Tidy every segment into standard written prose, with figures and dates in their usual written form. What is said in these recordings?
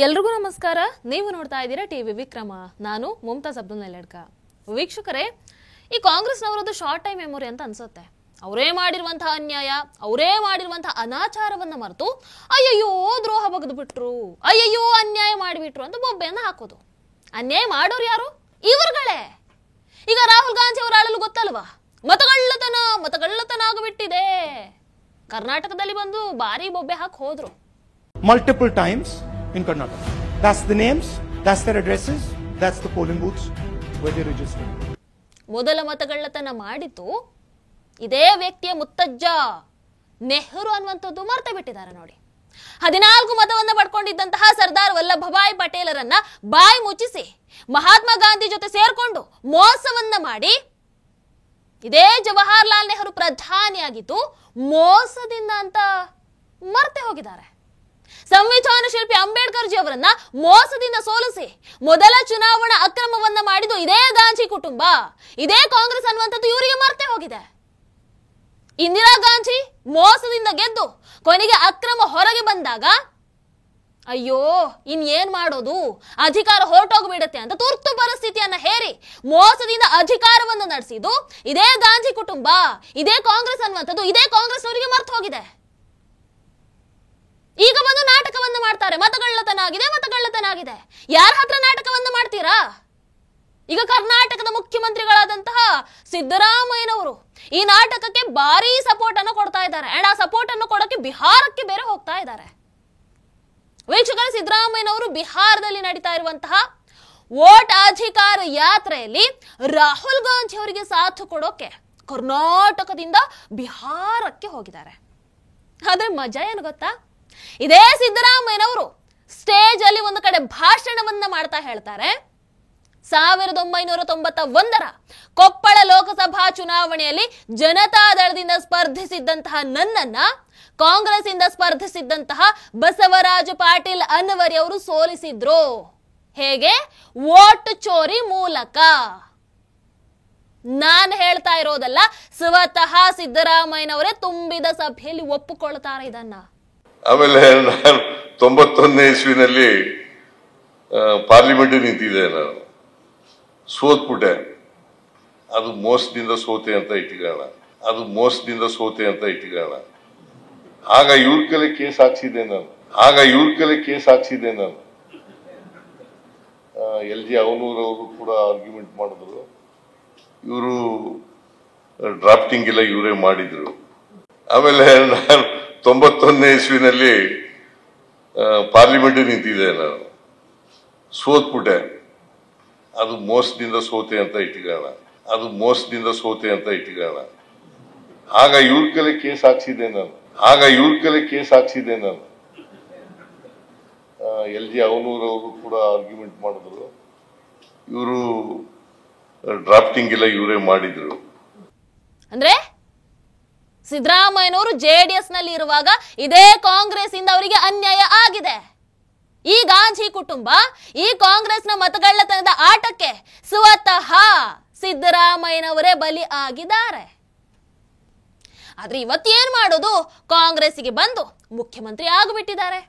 ಎಲ್ರಿಗೂ ನಮಸ್ಕಾರ. ನೀವು ನೋಡ್ತಾ ಇದ್ದೀರಾ ಟಿವಿ ವಿಕ್ರಮ. ನಾನು ಮುಮ್ತಾಜ್ ಅಬ್ದುಲ್ ನೆಲಡ್ಕ. ವೀಕ್ಷಕರೇ, ಈ ಕಾಂಗ್ರೆಸ್ನವರದ್ದು ಶಾರ್ಟ್ ಟೈಮ್ ಮೆಮೊರಿ ಅಂತ ಅನ್ಸುತ್ತೆ. ಅವರೇ ಮಾಡಿರುವಂತಹ ಅನ್ಯಾಯ, ಅವರೇ ಮಾಡಿರುವಂತಹ ಅನಾಚಾರವನ್ನ ಮರೆತು ಅಯ್ಯಯ್ಯೋ ದ್ರೋಹ ಬಗೆದು ಬಿಟ್ರು, ಅಯ್ಯಯ್ಯೋ ಅನ್ಯಾಯ ಮಾಡಿಬಿಟ್ರು ಅಂತ ಬೊಬ್ಬೆಯನ್ನ ಹಾಕೋದು. ಅನ್ಯಾಯ ಮಾಡೋರು ಯಾರು? ಇವರುಗಳೇ. ಈಗ ರಾಹುಲ್ ಗಾಂಧಿ ಅವರ ಆಳಲು ಗೊತ್ತಲ್ವಾ? ಮತಗಳ್ಳತನ ಆಗಿಬಿಟ್ಟಿದೆ. ಕರ್ನಾಟಕದಲ್ಲಿ ಬಂದು ಬಾರಿ ಬೊಬ್ಬೆ ಹಾಕಿ ಹೋದ್ರು. Multiple times in Karnataka. That's the names, that's their addresses, that's the polling booths where they registered. ಮೊದಲ ಮತಗಳ್ಳತನ ಮಾಡಿದ್ದು ಇದೇ ವ್ಯಕ್ತಿಯ ಮುತ್ತಜ್ಜ ನೆಹರು ಅನ್ನುವಂಥದ್ದು ಮರ್ತೆ ಬಿಟ್ಟಿದ್ದಾರೆ ನೋಡಿ. 14 ಮತವನ್ನ ಪಡ್ಕೊಂಡಿದ್ದಂತಹ ಸರ್ದಾರ್ ವಲ್ಲಭಭಾಯಿ ಪಟೇಲರನ್ನ ಬಾಯಿ ಮುಚ್ಚಿಸಿ ಮಹಾತ್ಮ ಗಾಂಧಿ ಜೊತೆ ಸೇರ್ಕೊಂಡು ಮೋಸವನ್ನ ಮಾಡಿ ಇದೇ ಜವಾಹರ್ಲಾಲ್ ನೆಹರು ಪ್ರಧಾನಿಯಾಗಿದ್ದು ಮೋಸದಿಂದ ಅಂತ ಮರ್ತೆ ಹೋಗಿದ್ದಾರೆ. ಸಂವಿಧಾನ ಶಿಲ್ಪಿ ಅಂಬೇಡ್ಕರ್ ಜಿ ಅವರನ್ನ ಮೋಸದಿಂದ ಸೋಲಿಸಿ ಮೊದಲ ಚುನಾವಣಾ ಅಕ್ರಮವನ್ನ ಮಾಡಿದ್ದು ಇದೇ ಗಾಂಧಿ ಕುಟುಂಬ, ಇದೇ ಕಾಂಗ್ರೆಸ್ ಅನ್ನುವಂಥದ್ದು ಇವರಿಗೆ ಮರ್ತೆ ಹೋಗಿದೆ. ಇಂದಿರಾ ಗಾಂಧಿ ಮೋಸದಿಂದ ಗೆದ್ದು ಕೊನೆಗೆ ಅಕ್ರಮ ಹೊರಗೆ ಬಂದಾಗ ಅಯ್ಯೋ ಏನ್ ಮಾಡೋದು, ಅಧಿಕಾರ ಹೊರಟೋಗ್ಬಿಡತ್ತೆ ಅಂತ ತುರ್ತು ಪರಿಸ್ಥಿತಿಯನ್ನ ಹೇರಿ ಮೋಸದಿಂದ ಅಧಿಕಾರವನ್ನು ನಡೆಸಿದ್ದು ಇದೇ ಗಾಂಧಿ ಕುಟುಂಬ, ಇದೇ ಕಾಂಗ್ರೆಸ್ ಅನ್ನುವಂಥದ್ದು ಇದೇ ಕಾಂಗ್ರೆಸ್ ಅವರಿಗೆ ಮರ್ತು ಹೋಗಿದೆ. ಈಗ ಬಂದು ನಾಟಕವನ್ನ ಮಾಡ್ತಾರೆ. ಮತಗಳ್ಳತನ ಆಗಿದೆ. ಯಾರ ಹತ್ರ ನಾಟಕವನ್ನ ಮಾಡ್ತೀರಾ? ಈಗ ಕರ್ನಾಟಕದ ಮುಖ್ಯಮಂತ್ರಿಗಳಾದಂತಹ ಸಿದ್ದರಾಮಯ್ಯನವರು ಈ ನಾಟಕಕ್ಕೆ ಭಾರಿ ಸಪೋರ್ಟ್ ಅನ್ನು ಕೊಡ್ತಾ ಇದ್ದಾರೆ. ಅಂಡ್ ಆ ಸಪೋರ್ಟ್ ಅನ್ನು ಕೊಡೋಕೆ ಬಿಹಾರಕ್ಕೆ ಬೇರೆ ಹೋಗ್ತಾ ಇದ್ದಾರೆ. ವೀಕ್ಷಕರೇ, ಸಿದ್ದರಾಮಯ್ಯನವರು ಬಿಹಾರದಲ್ಲಿ ನಡೀತಾ ಇರುವಂತಹ ವೋಟ್ ಅಧಿಕಾರ ಯಾತ್ರೆಯಲ್ಲಿ ರಾಹುಲ್ ಗಾಂಧಿ ಅವರಿಗೆ ಸಾಥ್ ಕೊಡೋಕೆ ಕರ್ನಾಟಕದಿಂದ ಬಿಹಾರಕ್ಕೆ ಹೋಗಿದ್ದಾರೆ. ಆದ್ರೆ ಮಜಾ ಏನು ಗೊತ್ತಾ? ಇದೇ ಸಿದ್ದರಾಮಯ್ಯನವರು ಸ್ಟೇಜ್ ಅಲ್ಲಿ ಒಂದು ಕಡೆ ಭಾಷಣವನ್ನ ಮಾಡ್ತಾ ಹೇಳ್ತಾರೆ, 1991ರ ಕೊಪ್ಪಳ ಲೋಕಸಭಾ ಚುನಾವಣೆಯಲ್ಲಿ ಜನತಾದಳದಿಂದ ಸ್ಪರ್ಧಿಸಿದ್ದಂತಹ ನನ್ನನ್ನ ಕಾಂಗ್ರೆಸ್ ಇಂದ ಸ್ಪರ್ಧಿಸಿದ್ದಂತಹ ಬಸವರಾಜ ಪಾಟೀಲ್ ಅನ್ನವರಿ ಅವರು ಸೋಲಿಸಿದ್ರು. ಹೇಗೆ? ವೋಟ್ ಚೋರಿ ಮೂಲಕ. ನಾನು ಹೇಳ್ತಾ ಇರೋದಲ್ಲ, ಸ್ವತಃ ಸಿದ್ದರಾಮಯ್ಯನವರೇ ತುಂಬಿದ ಸಭೆಯಲ್ಲಿ ಒಪ್ಪಿಕೊಳ್ತಾರೆ ಇದನ್ನ. ಆಮೇಲೆ ನಾನು 91ನೇ ಇಸ್ವಿನಲ್ಲಿ ಪಾರ್ಲಿಮೆಂಟ್ ನಿಂತಿದ್ದೆ, ನಾನು ಸೋತ್ಬಿಟ್ಟೆ. ಅದು ಮೋಸದಿಂದ ಸೋತೆ ಅಂತ ಇಟ್ಕೊಳ್ಳೋಣ. ಆಗ ಇವ್ರ ಕಲೆ ಕೇಸ್ ಹಾಕ್ಸಿದೆ ನಾನು. ಎಲ್ ಜಿ ಅವನೂರವರು ಕೂಡ ಆರ್ಗ್ಯುಮೆಂಟ್ ಮಾಡಿದ್ರು. ಇವರು ಡ್ರಾಫ್ಟಿಂಗ್ ಎಲ್ಲ ಇವರೇ ಮಾಡಿದ್ರು. ಆಮೇಲೆ ನಾನು 91ನೇ ಇಸ್ವಿನಲ್ಲಿ ಪಾರ್ಲಿಮೆಂಟ್ ನಿಂತಿದ್ದೆ, ನಾನು ಸೋತ್ಬಿಟ್ಟೆ. ಅದು ಮೋಸದಿಂದ ಸೋತೆ ಅಂತ ಇಟ್ಕೊಳ್ಳೋಣ. ಆಗ ಇವ್ರ ಕಲೆ ಕೇಸ್ ಹಾಕ್ಸಿದೆ ನಾನು. ಎಲ್ ಜಿ ಅವನೂರವರು ಕೂಡ ಆರ್ಗ್ಯುಮೆಂಟ್ ಮಾಡಿದ್ರು. ಇವರು ಡ್ರಾಫ್ಟಿಂಗ್ ಎಲ್ಲ ಇವರೇ ಮಾಡಿದ್ರು. ಅಂದ್ರೆ ಸಿದ್ದರಾಮಯ್ಯನವರು ಜೆಡಿಎಸ್ ನಲ್ಲಿ ಇರುವಾಗ ಇದೇ ಕಾಂಗ್ರೆಸ್ ಇಂದ ಅವರಿಗೆ ಅನ್ಯಾಯ ಆಗಿದೆ. ಈ ಗಾಂಧಿ ಕುಟುಂಬ ಈ ಕಾಂಗ್ರೆಸ್ನ ಮತಗಳ್ಳತನದ ಆಟಕ್ಕೆ ಸ್ವತಃ ಸಿದ್ದರಾಮಯ್ಯನವರೇ ಬಲಿ ಆಗಿದ್ದಾರೆ. ಆದ್ರೆ ಇವತ್ತೇನ್ ಮಾಡೋದು? ಕಾಂಗ್ರೆಸ್ಗೆ ಬಂದು ಮುಖ್ಯಮಂತ್ರಿ ಆಗಿಬಿಟ್ಟಿದ್ದಾರೆ.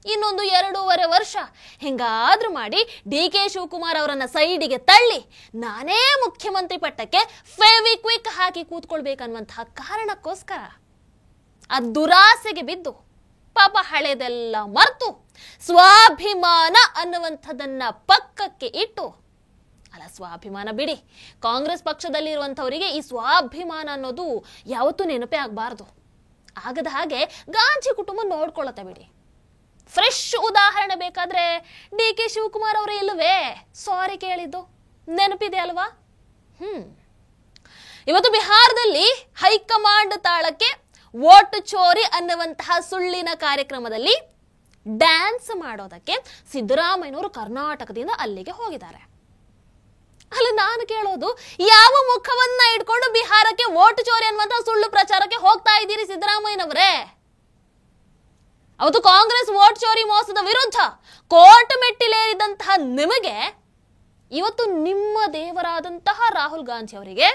ಇನ್ನೊಂದು 2.5 ವರ್ಷ ಹಿಂಗಾದ್ರೂ ಮಾಡಿ ಡಿ.ಕೆ. ಶಿವಕುಮಾರ್ ಅವರನ್ನ ಸೈಡಿಗೆ ತಳ್ಳಿ ನಾನೇ ಮುಖ್ಯಮಂತ್ರಿ ಪಟ್ಟಕ್ಕೆ ಫೆವಿಕ್ವಿಕ್ ಹಾಕಿ ಕೂತ್ಕೊಳ್ಬೇಕನ್ನುವಂತಹ ಕಾರಣಕ್ಕೋಸ್ಕರ ಆ ದುರಾಸೆಗೆ ಬಿದ್ದು ಪಾಪ ಹಳೆದೆಲ್ಲ ಮರ್ತು ಸ್ವಾಭಿಮಾನ ಅನ್ನುವಂಥದ್ದನ್ನ ಪಕ್ಕಕ್ಕೆ ಇಟ್ಟು, ಅಲ್ಲ ಸ್ವಾಭಿಮಾನ ಬಿಡಿ, ಕಾಂಗ್ರೆಸ್ ಪಕ್ಷದಲ್ಲಿ ಇರುವಂತವರಿಗೆ ಈ ಸ್ವಾಭಿಮಾನ ಅನ್ನೋದು ಯಾವತ್ತೂ ನೆನಪೇ ಆಗಬಾರದು. ಆಗದ ಹಾಗೆ ಗಾಂಧಿ ಕುಟುಂಬ ನೋಡ್ಕೊಳ್ಳುತ್ತೆ ಬಿಡಿ. ಫ್ರೆಶ್ ಉದಾಹರಣೆ ಬೇಕಾದ್ರೆ ಡಿ.ಕೆ. ಶಿವಕುಮಾರ್ ಅವರು ಇಲ್ಲವೇ ಸಾರಿ ಕೇಳಿದ್ದು ನೆನಪಿದೆ ಅಲ್ವಾ? ಇವತ್ತು ಬಿಹಾರದಲ್ಲಿ ಹೈಕಮಾಂಡ್ ತಾಳಕ್ಕೆ ವೋಟ್ ಚೋರಿ ಅನ್ನುವಂತಹ ಸುಳ್ಳಿನ ಕಾರ್ಯಕ್ರಮದಲ್ಲಿ ಡ್ಯಾನ್ಸ್ ಮಾಡೋದಕ್ಕೆ ಸಿದ್ದರಾಮಯ್ಯನವರು ಕರ್ನಾಟಕದಿಂದ ಅಲ್ಲಿಗೆ ಹೋಗಿದ್ದಾರೆ. ಅಲ್ಲಿ ನಾನು ಕೇಳೋದು, ಯಾವ ಮುಖವನ್ನ ಇಟ್ಕೊಂಡು ಬಿಹಾರಕ್ಕೆ ವೋಟ್ ಚೋರಿ ಅನ್ನುವಂತಹ ಸುಳ್ಳು ಪ್ರಚಾರಕ್ಕೆ ಹೋಗ್ತಾ ಇದ್ದೀರಿ ಸಿದ್ದರಾಮಯ್ಯನವರೇ? ಅವತ್ತು ಕಾಂಗ್ರೆಸ್ ವೋಟ್ ಚೋರಿ ಮೋಸದ ವಿರುದ್ಧ ಕೋರ್ಟ್ ಮೆಟ್ಟಿಲೇರಿದಂತಹ ನಿಮಗೆ ಇವತ್ತು ನಿಮ್ಮ ದೇವರಾದಂತಹ ರಾಹುಲ್ ಗಾಂಧಿ ಅವರಿಗೆ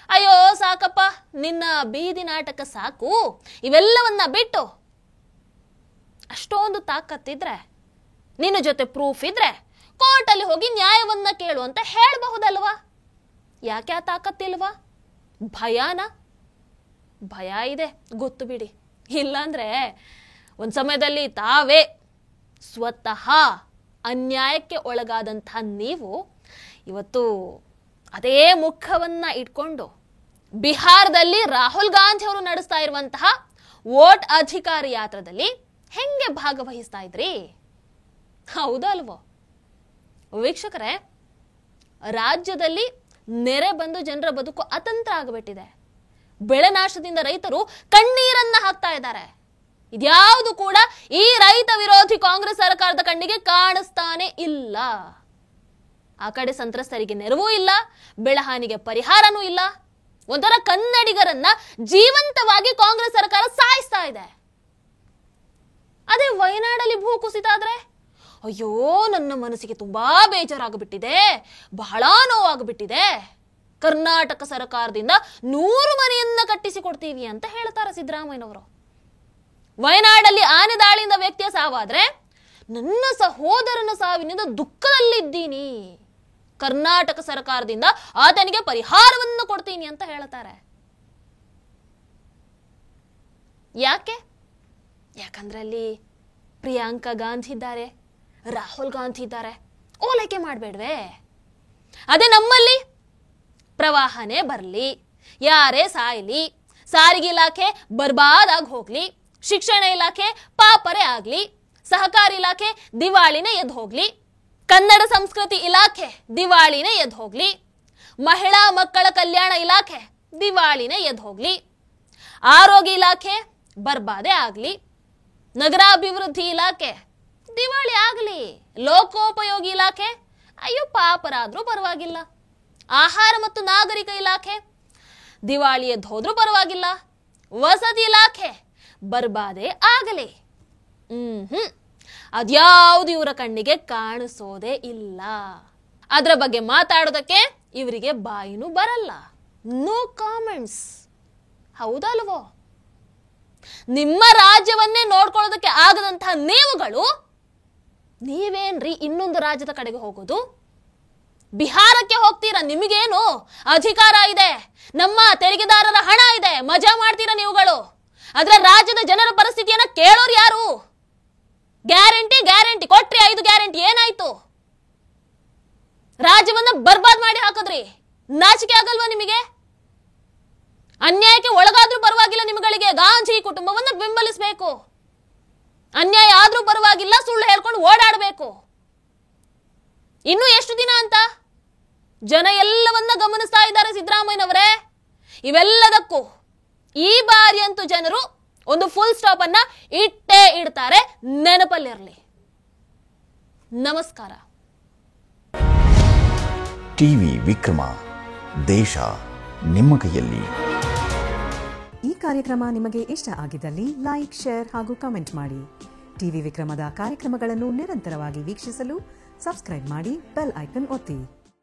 ಅಯ್ಯೋ ಸಾಕಪ್ಪ, ನಿನ್ನ ಬೀದಿ ನಾಟಕ ಸಾಕು, ಇವೆಲ್ಲವನ್ನ ಬಿಟ್ಟು ಅಷ್ಟೊಂದು ತಾಕತ್ತಿದ್ರೆ ನಿನ್ನ ಜೊತೆ ಪ್ರೂಫ್ ಇದ್ರೆ ಕೋರ್ಟಲ್ಲಿ ಹೋಗಿ ನ್ಯಾಯವನ್ನ ಕೇಳು ಅಂತ ಹೇಳಬಹುದಲ್ವಾ? ಯಾಕೆ ಆ ತಾಕತ್ತಿಲ್ವಾ? ಭಯಾನ? ಭಯ ಇದೆ ಗೊತ್ತು ಬಿಡಿ. ಇಲ್ಲಾಂದ್ರೆ ಒಂದು ಸಮಯದಲ್ಲಿ ತಾವೇ ಸ್ವತಃ ಅನ್ಯಾಯಕ್ಕೆ ಒಳಗಾದಂತಹ ನೀವು ಇವತ್ತು ಅದೇ ಮುಖವನ್ನ ಇಟ್ಕೊಂಡು ಬಿಹಾರದಲ್ಲಿ ರಾಹುಲ್ ಗಾಂಧಿ ಅವರು ನಡೆಸ್ತಾ ಇರುವಂತಹ ವೋಟ್ ಅಧಿಕಾರಿ ಯಾತ್ರದಲ್ಲಿ ಹೆಂಗೆ ಭಾಗವಹಿಸ್ತಾ ಇದ್ರಿ? ಹೌದಲ್ವೋ? ವೀಕ್ಷಕರೇ, ರಾಜ್ಯದಲ್ಲಿ ನೆರೆ ಬಂದು ಜನರ ಬದುಕು ಅತಂತ್ರ ಆಗಿಬಿಟ್ಟಿದೆ. ಬೆಳೆ ನಾಶದಿಂದ ರೈತರು ಕಣ್ಣೀರನ್ನ ಹಾಕ್ತಾ ಇದ್ದಾರೆ. ಇದ್ಯಾವುದು ಕೂಡ ಈ ರೈತ ವಿರೋಧಿ ಕಾಂಗ್ರೆಸ್ ಸರ್ಕಾರದ ಕಣ್ಣಿಗೆ ಕಾಣಿಸ್ತಾನೆ ಇಲ್ಲ. ಆ ಕಡೆ ಸಂತ್ರಸ್ತರಿಗೆ ನೆರವೂ ಇಲ್ಲ, ಬೆಳೆಹಾನಿಗೆ ಪರಿಹಾರನೂ ಇಲ್ಲ. ಒಂಥರ ಕನ್ನಡಿಗರನ್ನ ಜೀವಂತವಾಗಿ ಕಾಂಗ್ರೆಸ್ ಸರ್ಕಾರ ಸಾಯಿಸ್ತಾ ಇದೆ. ಅದೇ ವಯನಾಡಲ್ಲಿ ಭೂಕುಸಿತ ಆದ್ರೆ ಅಯ್ಯೋ ನನ್ನ ಮನಸ್ಸಿಗೆ ತುಂಬಾ ಬೇಜಾರಾಗ್ಬಿಟ್ಟಿದೆ, ಬಹಳ ನೋವಾಗ್ಬಿಟ್ಟಿದೆ, ಕರ್ನಾಟಕ ಸರ್ಕಾರದಿಂದ 100 ಮನೆಯನ್ನ ಕಟ್ಟಿಸಿಕೊಡ್ತೀವಿ ಅಂತ ಹೇಳ್ತಾರೆ ಸಿದ್ದರಾಮಯ್ಯನವರು. ವಯನಾಡಲ್ಲಿ ಆನೆ ದಾಳಿಯಿಂದ ವ್ಯಕ್ತಿಯ ಸಾವಾದ್ರೆ ನನ್ನ ಸಹೋದರನ ಸಾವಿನಿಂದ ದುಃಖದಲ್ಲಿದ್ದೀನಿ, ಕರ್ನಾಟಕ ಸರ್ಕಾರದಿಂದ ಆತನಿಗೆ ಪರಿಹಾರವನ್ನು ಕೊಡ್ತೀನಿ ಅಂತ ಹೇಳ್ತಾರೆ. ಯಾಕಂದ್ರೆ ಅಲ್ಲಿ ಪ್ರಿಯಾಂಕಾ ಗಾಂಧಿ ಇದ್ದಾರೆ, ರಾಹುಲ್ ಗಾಂಧಿ ಇದ್ದಾರೆ. ಓಲೈಕೆ ಮಾಡಬೇಡ್ವೆ? ಅದೇ ನಮ್ಮಲ್ಲಿ ಪ್ರವಾಹನೇ ಬರಲಿ, ಯಾರೇ ಸಾಯಲಿ, ಸಾರಿಗೆ ಇಲಾಖೆ ಬರ್ಬಾದಾಗಿ ಹೋಗ್ಲಿ, ಶಿಕ್ಷಣ ಇಲಾಖೆ ಪಾಪರೇ ಆಗ್ಲಿ, ಸಹಕಾರಿ ಇಲಾಖೆ ದಿವಾಳಿನೇ ಎದ್ದು ಹೋಗ್ಲಿ, ಕನ್ನಡ ಸಂಸ್ಕೃತಿ ಇಲಾಖೆ ದಿವಾಳಿನೇ ಎದ್ದು ಹೋಗ್ಲಿ, ಮಹಿಳಾ ಮಕ್ಕಳ ಕಲ್ಯಾಣ ಇಲಾಖೆ ದಿವಾಳಿನೇ ಎದ್ದು ಹೋಗ್ಲಿ, ಆರೋಗ್ಯ ಇಲಾಖೆ ಬರ್ಬಾದೆ ಆಗ್ಲಿ, ನಗರಾಭಿವೃದ್ಧಿ ಇಲಾಖೆ ದಿವಾಳಿ ಆಗ್ಲಿ, ಲೋಕೋಪಯೋಗಿ ಇಲಾಖೆ ಅಯ್ಯೋ ಪಾಪರಾದ್ರೂ ಪರವಾಗಿಲ್ಲ, ಆಹಾರ ಮತ್ತು ನಾಗರಿಕ ಇಲಾಖೆ ದಿವಾಳಿ ಎದ್ದು ಹೋದ್ರೂ ಪರವಾಗಿಲ್ಲ, ವಸತಿ ಇಲಾಖೆ ಬರ್ಬಾದೆ ಆಗಲಿ. ಅದ್ಯಾವುದು ಇವರ ಕಣ್ಣಿಗೆ ಕಾಣಿಸೋದೇ ಇಲ್ಲ. ಅದರ ಬಗ್ಗೆ ಮಾತಾಡೋದಕ್ಕೆ ಇವರಿಗೆ ಬಾಯಿನೂ ಬರಲ್ಲ. No comments. ಹೌದಲ್ವೋ? ನಿಮ್ಮ ರಾಜ್ಯವನ್ನೇ ನೋಡ್ಕೊಳ್ಳೋದಕ್ಕೆ ಆಗದಂತಹ ನೀವೇನ್ರಿ ಇನ್ನೊಂದು ರಾಜ್ಯದ ಕಡೆಗೆ ಹೋಗೋದು? ಬಿಹಾರಕ್ಕೆ ಹೋಗ್ತೀರಾ? ನಿಮಗೇನು ಅಧಿಕಾರ ಇದೆ, ನಮ್ಮ ತೆರಿಗೆದಾರರ ಹಣ ಇದೆ, ಮಜಾ ಮಾಡ್ತೀರಾ ನೀವುಗಳು. ಆದ್ರೆ ರಾಜ್ಯದ ಜನರ ಪರಿಸ್ಥಿತಿಯನ್ನ ಕೇಳೋರು ಯಾರು? ಗ್ಯಾರಂಟಿ ಕೊಟ್ರಿ, 5 ಗ್ಯಾರಂಟಿ ಏನಾಯ್ತು? ರಾಜ್ಯವನ್ನ ಬರ್ಬಾದ್ ಮಾಡಿ ಹಾಕಿದ್ರಿ. ನಾಚಿಕೆ ಆಗಲ್ವಾ ನಿಮಗೆ? ಅನ್ಯಾಯಕ್ಕೆ ಒಳಗಾದ್ರೂ ಪರವಾಗಿಲ್ಲ, ನಿಮ್ಮಗಳಿಗೆ ಗಾಂಧಿ ಕುಟುಂಬವನ್ನ ಬೆಂಬಲಿಸಬೇಕು. ಅನ್ಯಾಯ ಆದ್ರೂ ಪರವಾಗಿಲ್ಲ, ಸುಳ್ಳು ಹೇಳ್ಕೊಂಡು ಓಡಾಡಬೇಕು. ಇನ್ನು ಎಷ್ಟು ದಿನ ಅಂತ ಜನ ಎಲ್ಲವನ್ನ ಗಮನಿಸ್ತಾ ಇದ್ದಾರೆ ಸಿದ್ದರಾಮಯ್ಯನವರೇ. ಇವೆಲ್ಲದಕ್ಕೂ ಈ ಬಾರಿ ಅಂತೂ ಜನರು ಒಂದು ಫುಲ್ ಸ್ಟಾಪ್ ಅನ್ನ ಇಟ್ಟೇ ಇಡ್ತಾರೆ, ನೆನಪಲ್ಲಿರಲಿ. ನಮಸ್ಕಾರ. ಟಿವಿ ವಿಕ್ರಮ, ದೇಶ ನಿಮ್ಮ ಕೈಯಲ್ಲಿ. ಈ ಕಾರ್ಯಕ್ರಮ ನಿಮಗೆ ಇಷ್ಟ ಆಗಿದ್ದಲ್ಲಿ ಲೈಕ್, ಶೇರ್ ಹಾಗೂ ಕಮೆಂಟ್ ಮಾಡಿ. ಟಿವಿ ವಿಕ್ರಮದ ಕಾರ್ಯಕ್ರಮಗಳನ್ನು ನಿರಂತರವಾಗಿ ವೀಕ್ಷಿಸಲು ಸಬ್ಸ್ಕ್ರೈಬ್ ಮಾಡಿ, ಬೆಲ್ ಐಕನ್ ಒತ್ತಿ.